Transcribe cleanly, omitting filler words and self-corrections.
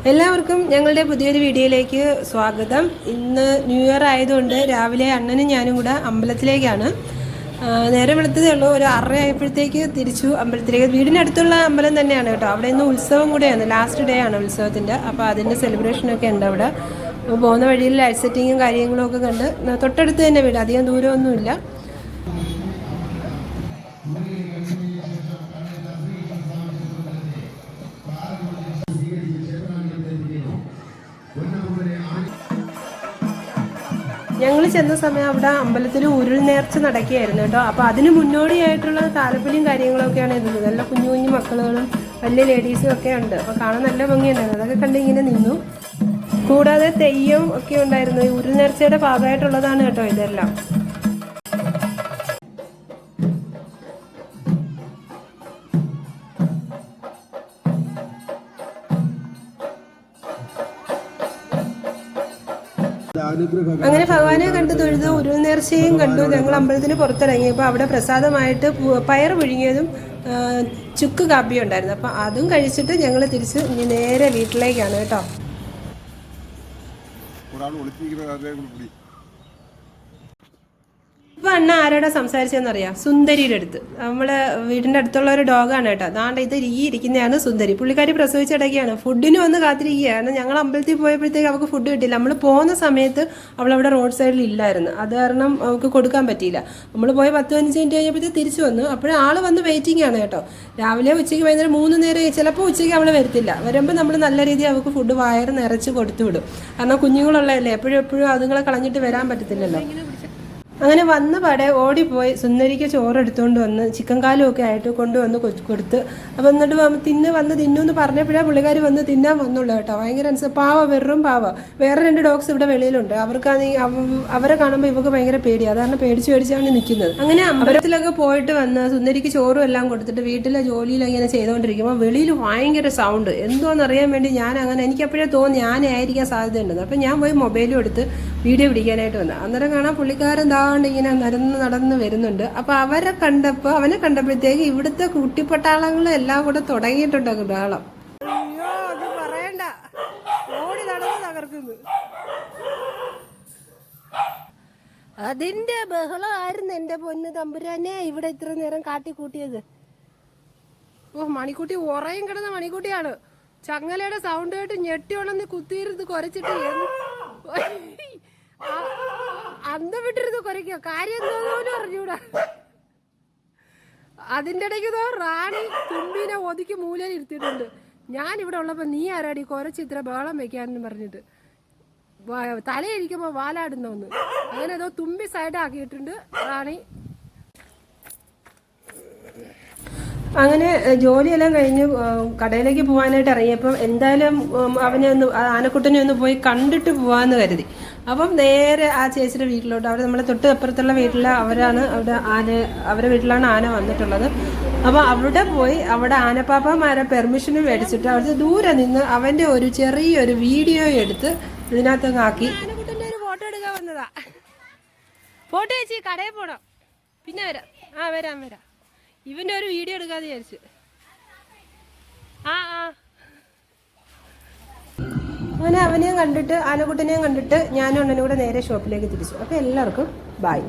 എല്ലാവർക്കും ഞങ്ങളുടെ പുതിയൊരു വീഡിയോയിലേക്ക് സ്വാഗതം. ഇന്ന് ന്യൂ ഇയർ ആയതുകൊണ്ട് രാവിലെ അണ്ണനും ഞാനും കൂടെ അമ്പലത്തിലേക്കാണ്. നേരെ വെളുത്തതേ ഉള്ളൂ, ഒരു 6 ആയപ്പോഴത്തേക്ക് തിരിച്ചു അമ്പലത്തിലേക്ക്. വീടിനടുത്തുള്ള അമ്പലം തന്നെയാണ് കേട്ടോ. അവിടെ ഇന്ന് ഉത്സവം കൂടെയാണ്, ലാസ്റ്റ് ഡേ ആണ് ഉത്സവത്തിൻ്റെ. അപ്പോൾ അതിൻ്റെ സെലിബ്രേഷനൊക്കെ ഉണ്ട് അവിടെ. പോകുന്ന വഴിയിൽ ലൈറ്റ് സെറ്റിങ്ങും കാര്യങ്ങളും ഒക്കെ കണ്ട് തൊട്ടടുത്ത് തന്നെ വീട്, അധികം ദൂരമൊന്നുമില്ല. ഞങ്ങൾ ചെന്ന സമയം അവിടെ അമ്പലത്തിൽ ഉരുൾ നേർച്ച നടക്കുകയായിരുന്നു കേട്ടോ. അപ്പോൾ അതിന് മുന്നോടിയായിട്ടുള്ള താലപ്പൊലിയും കാര്യങ്ങളൊക്കെയാണ് ഇരുന്നത്. നല്ല കുഞ്ഞു കുഞ്ഞു മക്കളും വലിയ ലേഡീസും ഒക്കെ ഉണ്ട്. അപ്പോൾ കാണാൻ നല്ല ഭംഗിയുണ്ടായിരുന്നു. അതൊക്കെ കണ്ട് ഇങ്ങനെ നിന്നു. കൂടാതെ തെയ്യം ഒക്കെ ഉണ്ടായിരുന്നു. ഈ ഉരുൾ നേർച്ചയുടെ ഭാഗമായിട്ടുള്ളതാണ് കേട്ടോ ഇതെല്ലാം. അങ്ങനെ ഭഗവാനെ കണ്ടു തൊഴുത് ഉരുൾ നേർച്ചയും കണ്ടു. ഞങ്ങൾ അമ്പലത്തിന് പുറത്തിറങ്ങിയപ്പോൾ അവിടെ പ്രസാദമായിട്ട് പയർ പുഴുങ്ങിയതും ചുക്ക് കാപ്പിയും ഉണ്ടായിരുന്നു. അപ്പം അതും കഴിച്ചിട്ട് ഞങ്ങൾ തിരിച്ച് ഇനി നേരെ വീട്ടിലേക്കാണ് കേട്ടോ. ഇപ്പം അണ്ണ ആരോടാ സംസാരിച്ചതെന്നറിയാം? സുന്ദരിയുടെ അടുത്ത്. നമ്മള് വീടിൻ്റെ അടുത്തുള്ള ഒരു ഡോഗാണ് കേട്ടോ. അതാണ്ട് ഇത് ഇരിക്കുന്നതാണ് സുന്ദരി. പുള്ളിക്കാരി പ്രസവിച്ചിടയ്ക്കാണ്. ഫുഡിന് വന്ന് കാത്തിരിക്കുകയാണ്. ഞങ്ങൾ അമ്പലത്തിൽ പോയപ്പോഴത്തേക്ക് അവൾക്ക് ഫുഡ് കിട്ടില്ല. നമ്മൾ പോകുന്ന സമയത്ത് അവളവിടെ റോഡ് സൈഡിൽ ഇല്ലായിരുന്നു. അത് കാരണം അവൾക്ക് കൊടുക്കാൻ പറ്റിയില്ല. നമ്മൾ പോയി 10-15 മിനിറ്റ് കഴിഞ്ഞപ്പോഴത്തേക്ക് തിരിച്ചു വന്നു. അപ്പോഴും ആൾ വന്ന് വെയിറ്റിംഗ് ആണ് കേട്ടോ. രാവിലെ ഉച്ചയ്ക്ക് വൈകുന്നേരം 3 നേരം, ചിലപ്പോൾ ഉച്ചയ്ക്ക് അവൾ വരത്തില്ല. വരുമ്പോൾ നമ്മൾ നല്ല രീതിയിൽ അവൾക്ക് ഫുഡ് വയറ് നിറച്ച് കൊടുത്തു വിടും. കാരണം കുഞ്ഞുങ്ങളുള്ളതല്ലേ, എപ്പോഴും അതുങ്ങളെ കളഞ്ഞിട്ട് വരാൻ പറ്റത്തില്ലല്ലോ. അങ്ങനെ വന്ന പാടെ ഓടിപ്പോയി സുന്ദരിക്ക് ചോറ് എടുത്തുകൊണ്ട് വന്ന് ചിക്കൻ കാലും ഒക്കെ ആയിട്ട് കൊണ്ടുവന്ന് കൊടുത്ത്. അപ്പം എന്നിട്ട് തിന്നു പറഞ്ഞപ്പോഴേ പുള്ളിക്കാർ വന്ന് തിന്നാൻ വന്നുള്ളൂ കേട്ടോ. ഭയങ്കര പാവ, വെറും പാവ. വേറെ 2 ഡോഗ്സ് ഇവിടെ വെളിയിലുണ്ട്. അവരെ കാണുമ്പോൾ ഇവർക്ക് ഭയങ്കര പേടിയാണ്. അതാണ് പേടിച്ചാണ് നിൽക്കുന്നത്. അങ്ങനെ അമ്പലത്തിലൊക്കെ പോയിട്ട് വന്ന് സുന്ദരിക്ക് ചോറും എല്ലാം കൊടുത്തിട്ട് വീട്ടിലെ ജോലിയിലൊക്കെ ഇങ്ങനെ ചെയ്തുകൊണ്ടിരിക്കുമ്പോൾ വെളിയിൽ ഭയങ്കര സൗണ്ട്. എന്തോന്നറിയാൻ വേണ്ടി എനിക്കപ്പോഴേ തോന്നി ആനയായിരിക്കാൻ സാധ്യതയുണ്ടെന്ന്. അപ്പം ഞാൻ പോയി മൊബൈലും എടുത്ത് വീഡിയോ പിടിക്കാനായിട്ട് വന്നു. അന്നേരം കാണാൻ പുള്ളിക്കാരൻ ഇങ്ങനെ നടന്ന് വരുന്നുണ്ട്. അപ്പൊ അവനെ കണ്ടപ്പോഴത്തേക്ക് ഇവിടുത്തെ കുട്ടിപ്പട്ടാളങ്ങൾ എല്ലാം കൂടെ തുടങ്ങിയിട്ടുണ്ടോ ബഹളം. അയ്യോ, അത് പറയണ്ട, ഓടി നടന്ന് തകർക്കുന്നു. അതിന്റെ ബഹളമായിരുന്നു എന്റെ പൊന്ന് തമ്പുരാനെ ഇവിടെ ഇത്ര നേരം കാട്ടിക്കൂട്ടിയത്. മണിക്കുട്ടി ഉറയും കിടന്ന മണിക്കുട്ടിയാണ്. ചങ്ങലയുടെ സൗണ്ട് കേട്ട് ഞെട്ടിയോളന്ന് കുത്തിയിരുന്ന് കുരച്ചിട്ട് അന്തം വിട്ടിരുന്ന് കുരയ്ക്കോ. കാര്യം എന്തോന്നും അറിഞ്ഞൂടാ. അതിൻ്റെ ഇടയ്ക്ക് റാണി തുമ്പിനെ ഒതുക്കി മൂലയിൽ ഇരുത്തിയിട്ടുണ്ട്. ഞാനിവിടെ ഉള്ളപ്പോൾ നീ ആരാടി കുരച്ച് ഇത്ര ബഹളം വെക്കാനെന്ന് പറഞ്ഞിട്ട് തലയിരിക്കുമ്പോൾ വാലാടുന്നോന്ന്. അങ്ങനെ തുമ്പി സൈഡാക്കിയിട്ടുണ്ട് റാണി. അങ്ങനെ ജോലിയെല്ലാം കഴിഞ്ഞ് കടയിലേക്ക് പോകാനായിട്ട് ഇറങ്ങിയപ്പം എന്തായാലും ആനക്കുട്ടനെ ഒന്ന് പോയി കണ്ടിട്ട് പോവാന്ന് കരുതി. അപ്പം നേരെ ആ ചേച്ചിയുടെ വീട്ടിലോട്ട്, അവിടെ നമ്മളെ തൊട്ട് അപ്പുറത്തുള്ള വീട്ടിലെ അവരുടെ വീട്ടിലാണ് ആന വന്നിട്ടുള്ളത്. അപ്പോൾ അവിടെ പോയി അവിടെ ആനപ്പാപ്പമാരെ പെർമിഷന് മേടിച്ചിട്ട് അവിടുത്തെ ദൂരെ നിന്ന് അവൻ്റെ ഒരു ചെറിയൊരു വീഡിയോ എടുത്ത് ഇതിനകത്തങ്ങ് ആക്കി. ആനക്കുട്ടൻ്റെ ഒരു ഫോട്ടോ എടുക്കാൻ വന്നതാ. ഫോട്ടോ ചേച്ചി കടയിൽ പോണം, പിന്നെ വരാം. ഇവന്റെ ഒരു വീഡിയോ എടുക്കാതെ വിചാരിച്ചു. അങ്ങനെ അവനെയും കണ്ടിട്ട് ആനക്കുട്ടനെയും കണ്ടിട്ട് ഞാനും അണ്ണനും കൂടെ നേരെ ഷോപ്പിലേക്ക് തിരിച്ചു. അപ്പോൾ എല്ലാവർക്കും ബൈ.